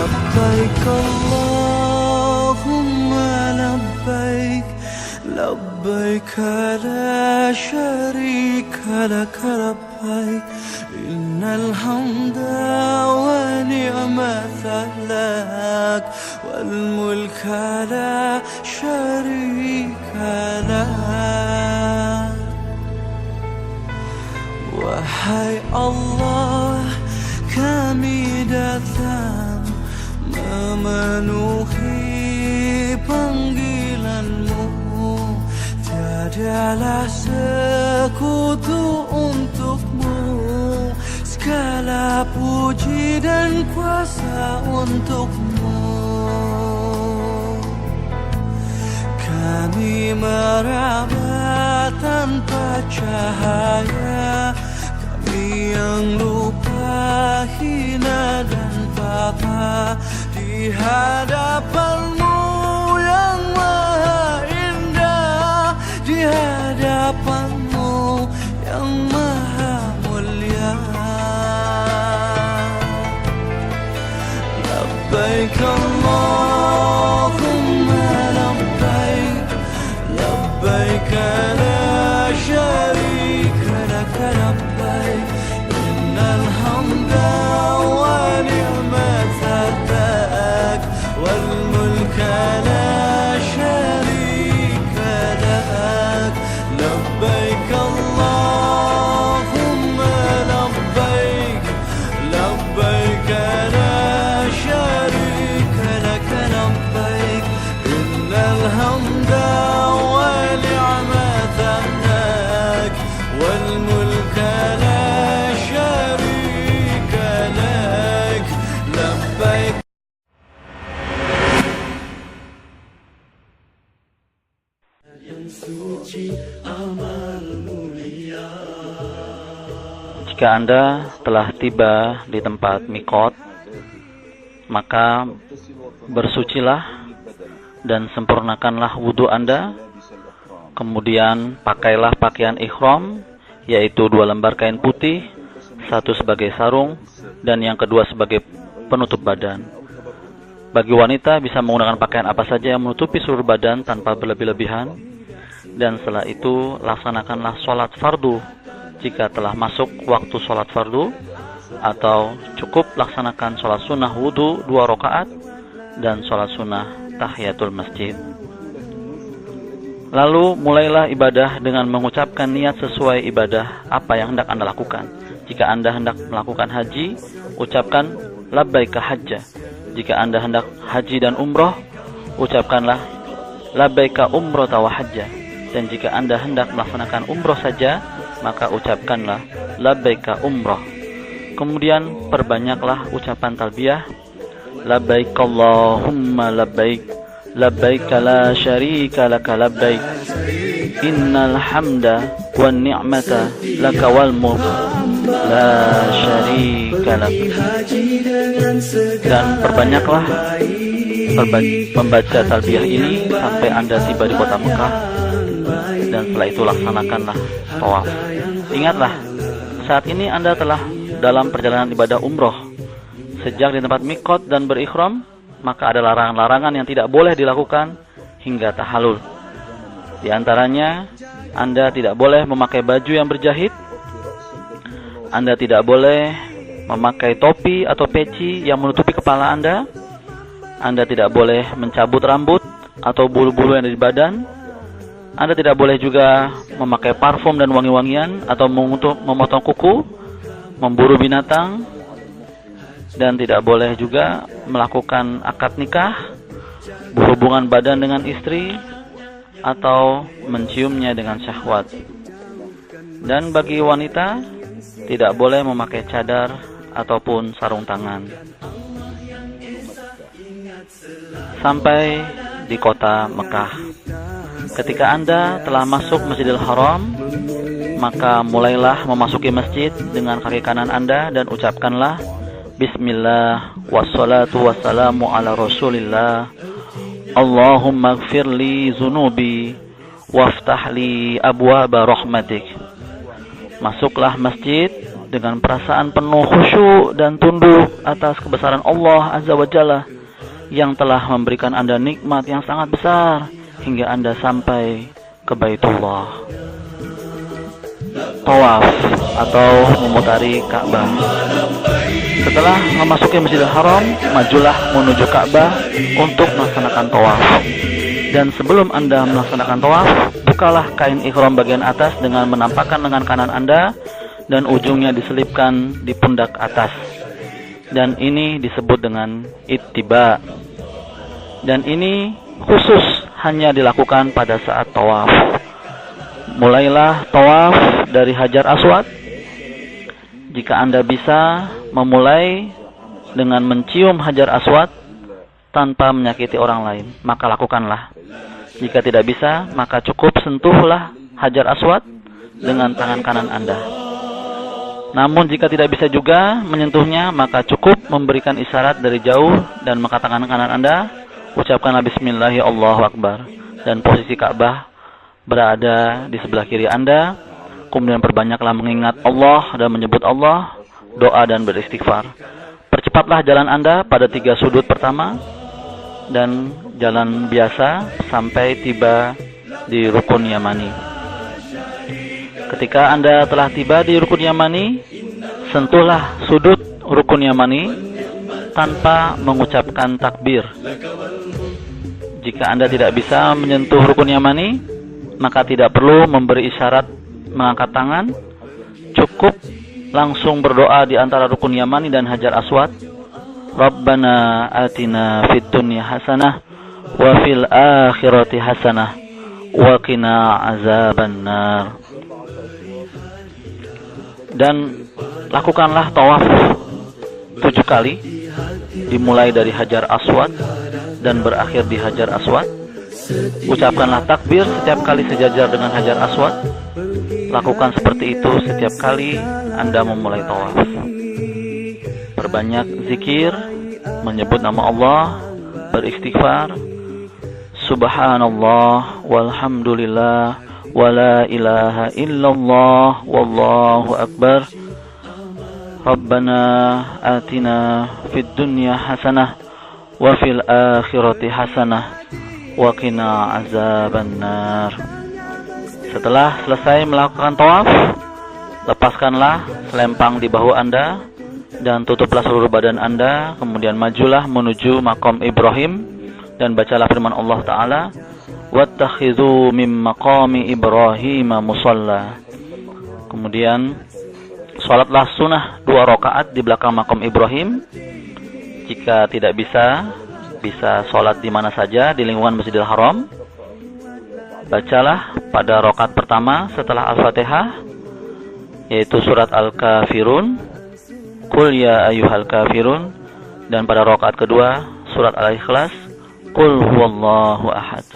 لبيك اللهم لبيك لبيك لا شريك لك لبيك إن الحمد ونعمة لك والملك لا شريك لك. Wahai Allah, kami datang memenuhi panggilan-Mu. Tiadalah sekutu untuk-Mu, segala puji dan kuasa untuk-Mu. Kami meraba tanpa cahaya, kami yang lupa, hina dan papa di hadapan-Mu yang maha indah, di hadapan-Mu yang maha mulia. Labbaik Allahumma labbaik labbaik la syarika lak labbaik innal hamda wa ni'mata lak wal mulka la syarika lak. Labbaik Allahumma labbaik labbaik la syarika lak labbaik innal hamda wa ni'mata lak wal mulka la syarika lak. Labbaik. Jika Anda telah tiba di tempat mikot, maka bersucilah dan sempurnakanlah wudhu Anda. Kemudian pakailah pakaian ihram, yaitu 2 lembar kain putih, 1 sebagai sarung, dan yang kedua sebagai penutup badan. Bagi wanita bisa menggunakan pakaian apa saja yang menutupi seluruh badan tanpa berlebih-lebihan. Dan setelah itu laksanakanlah sholat fardu jika telah masuk waktu sholat fardu, atau cukup laksanakan sholat sunnah wudhu 2 rakaat dan sholat sunnah tahiyatul masjid. Lalu mulailah ibadah dengan mengucapkan niat sesuai ibadah apa yang hendak Anda lakukan. Jika Anda hendak melakukan haji, ucapkan labbaika hajja. Jika Anda hendak haji dan umroh, ucapkanlah labbaika umrata wa hajja. Dan jika Anda hendak melaksanakan umroh saja, maka ucapkanlah labbaika umroh. Kemudian perbanyaklah ucapan talbiyah, labbaik Allahumma labbaik labbaik la syarika laka labbaik innal hamda wan ni'mata laka wal mulk la syarika lak. Dan perbanyaklah membaca talbiyah ini sampai Anda tiba di kota Mekah, dan setelah itu laksanakanlah tawaf. Ingatlah, saat ini Anda telah dalam perjalanan ibadah umroh. Sejak di tempat mikot dan berikhram, maka ada larangan-larangan yang tidak boleh dilakukan hingga tahalul. Di antaranya, Anda tidak boleh memakai baju yang berjahit, Anda tidak boleh memakai topi atau peci yang menutupi kepala Anda tidak boleh mencabut rambut atau bulu-bulu yang ada di badan, Anda tidak boleh juga memakai parfum dan wangi-wangian atau memotong kuku, memburu binatang, dan tidak boleh juga melakukan akad nikah, berhubungan badan dengan istri, atau menciumnya dengan syahwat. Dan bagi wanita, tidak boleh memakai cadar ataupun sarung tangan. Sampai di kota Mekah. Ketika Anda telah masuk Masjidil Haram, maka mulailah memasuki masjid dengan kaki kanan Anda dan ucapkanlah Bismillah wassalatu wassalamu ala Rasulillah. Allahumma gfirli zunubi waftahli abwaba rahmatik. Masuklah masjid dengan perasaan penuh khusyuk dan tunduk atas kebesaran Allah Azza wa Jalla yang telah memberikan Anda nikmat yang sangat besar hingga Anda sampai ke Baitullah. Tawaf atau memutari Ka'bah. Setelah memasuki Masjidil Haram, majulah menuju Ka'bah untuk melaksanakan tawaf. Dan sebelum Anda melaksanakan tawaf, bukalah kain ihram bagian atas dengan menampakkan lengan kanan Anda dan ujungnya diselipkan di pundak atas. Dan ini disebut dengan ittiba. Dan ini khusus hanya dilakukan pada saat tawaf. Mulailah tawaf dari Hajar Aswad. Jika Anda bisa memulai dengan mencium Hajar Aswad tanpa menyakiti orang lain, maka lakukanlah. Jika tidak bisa, maka cukup sentuhlah Hajar Aswad dengan tangan kanan Anda. Namun jika tidak bisa juga menyentuhnya, maka cukup memberikan isyarat dari jauh dan mengatakan kanan Anda, ucapkanlah Bismillah, Allahu Akbar, dan posisi Ka'bah berada di sebelah kiri Anda. Kemudian perbanyaklah mengingat Allah dan menyebut Allah, doa dan beristighfar. Percepatlah jalan Anda pada 3 sudut pertama dan jalan biasa sampai tiba di Rukun Yamani. Ketika Anda telah tiba di Rukun Yamani, sentuhlah sudut Rukun Yamani tanpa mengucapkan takbir. Jika Anda tidak bisa menyentuh Rukun Yamani, maka tidak perlu memberi isyarat mengangkat tangan, cukup langsung berdoa di antara Rukun Yamani dan Hajar Aswad. Rabbana atina fid dunya hasanah wa fil akhirati hasanah wa qina azabannar. Dan lakukanlah tawaf 7 kali, dimulai dari Hajar Aswad dan berakhir di Hajar Aswad. Ucapkanlah takbir setiap kali sejajar dengan Hajar Aswad. Lakukan seperti itu setiap kali Anda memulai tawaf. Perbanyak zikir, menyebut nama Allah, beristighfar, subhanallah, walhamdulillah, wala ilaha illallah, wallahu akbar. Rabbana atina fid dunya hasanah wa fil akhirati hasanah wa qina azabannar. Setelah selesai melakukan tawaf, lepaskanlah selempang di bahu Anda dan tutuplah seluruh badan Anda. Kemudian majulah menuju Maqam Ibrahim dan bacalah firman Allah Ta'ala, wattakhidhu mim maqami Ibrahim musalla. Kemudian salatlah sunnah 2 rakaat di belakang Maqam Ibrahim. Jika tidak bisa salat di mana saja di lingkungan Masjidil Haram. Bacalah pada rakaat pertama setelah Al-Fatihah, yaitu surat Al-Kafirun, Qul ya ayyuhal kafirun, dan pada rakaat kedua surat Al-Ikhlas, Qul huwallahu ahad.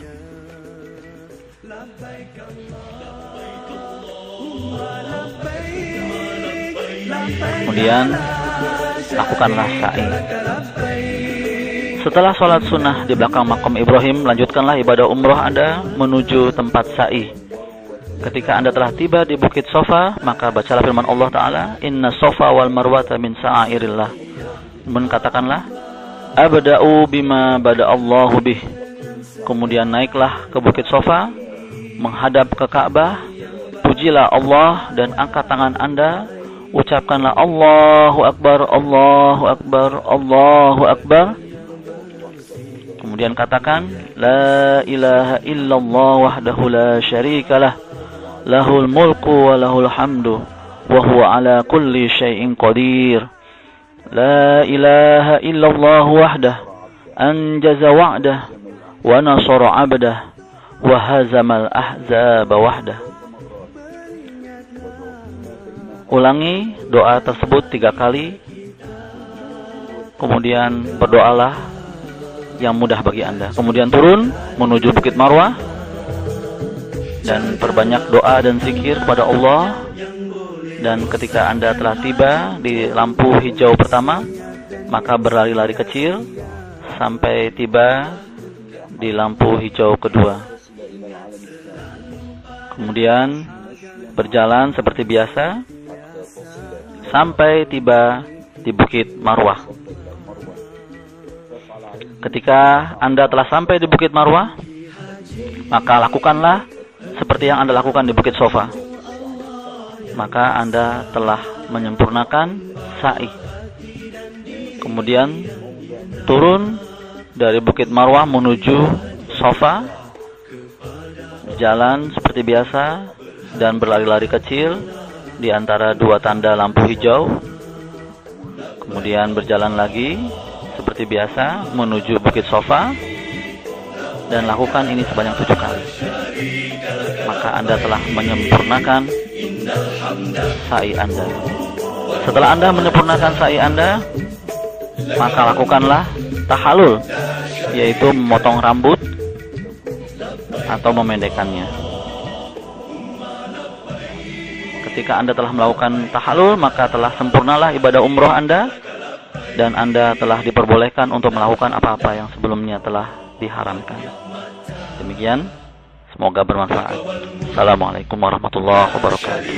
Kemudian lakukanlah sa'i. Setelah sholat sunnah di belakang Maqam Ibrahim, lanjutkanlah ibadah umroh Anda menuju tempat sa'i. Ketika Anda telah tiba di Bukit Sofa, maka bacalah firman Allah Ta'ala, Inna Sofa wal Marwata min sa'airillah. Kemudian katakanlah, Abda'u bima bada'allahu bih. Kemudian naiklah ke Bukit Sofa, menghadap ke Ka'bah, pujilah Allah dan angkat tangan Anda, ucapkanlah Allahu Akbar, Allahu Akbar, Allahu Akbar. Kemudian katakan, La ilaha illallah wahdahu la syarikalah, lahul mulku wa lahul hamdu, wa huwa ala kulli syai'in qadir. La ilaha illallah wahdah, anjaza wa'dah, wa nasara abdah, wa hazamal ahzaba wahdah. Ulangi doa tersebut 3 kali. Kemudian berdoalah yang mudah bagi Anda. Kemudian turun menuju Bukit Marwah dan perbanyak doa dan zikir kepada Allah. Dan ketika Anda telah tiba di lampu hijau pertama, maka berlari-lari kecil sampai tiba di lampu hijau kedua. Kemudian berjalan seperti biasa sampai tiba di Bukit Marwah. Ketika Anda telah sampai di Bukit Marwah, maka lakukanlah seperti yang Anda lakukan di Bukit Sofa. Maka Anda telah menyempurnakan sa'i. Kemudian turun dari Bukit Marwah menuju Sofa, jalan seperti biasa dan berlari-lari kecil di antara dua tanda lampu hijau. Kemudian berjalan lagi seperti biasa menuju Bukit Sofa dan lakukan ini sebanyak 7 kali. Maka Anda telah menyempurnakan sa'i Anda. Setelah Anda menyempurnakan sa'i Anda, maka lakukanlah tahallul, yaitu memotong rambut atau memendekkannya. Ketika Anda telah melakukan tahallul, maka telah sempurnalah ibadah umroh Anda, dan Anda telah diperbolehkan untuk melakukan apa-apa yang sebelumnya telah diharamkan. Demikian, semoga bermanfaat. Assalamualaikum warahmatullahi wabarakatuh.